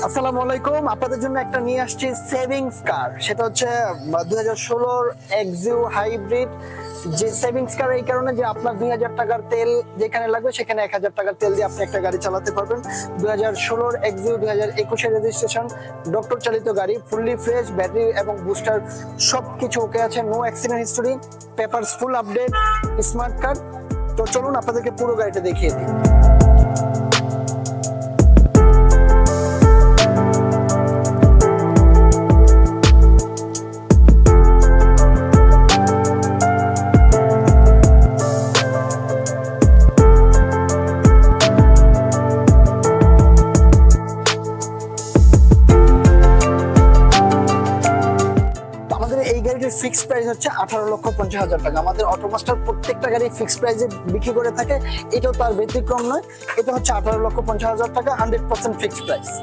আসসালামু আলাইকুম, আপনাদের জন্য একটা নিয়ে আসছি সেভিংস কার। সেটা হচ্ছে 2016 এক্সিউ হাইব্রিড। যে সেভিংস কার এই কারণে যে আপনার 2000 টাকার তেল যেখানে লাগবে সেখানে 1000 টাকার তেল দিয়ে আপনি একটা গাড়ি চালাতে পারবেন। 2016 এক্সিউ 2021 রেজিস্ট্রেশন, ডক্টর চালিত গাড়ি, ফুললি ফ্রেশ, ব্যাটারি এবং বুস্টার সবকিছু ওকে আছে, no accident history, papers full update, smart card. তো চলুন আপনাদেরকে পুরো গাড়িটা দেখিয়ে দিই। আমাদের এই গাড়িটির ফিক্সড প্রাইস হচ্ছে 18,50,000 টাকা। আমাদের অটোমাস্টার প্রত্যেকটা গাড়ি ফিক্সড প্রাইসে বিক্রি করে থাকে, এটাও তার ব্যতিক্রম নয়। এটা হচ্ছে 18,50,000 টাকা, 100% ফিক্সড প্রাইস।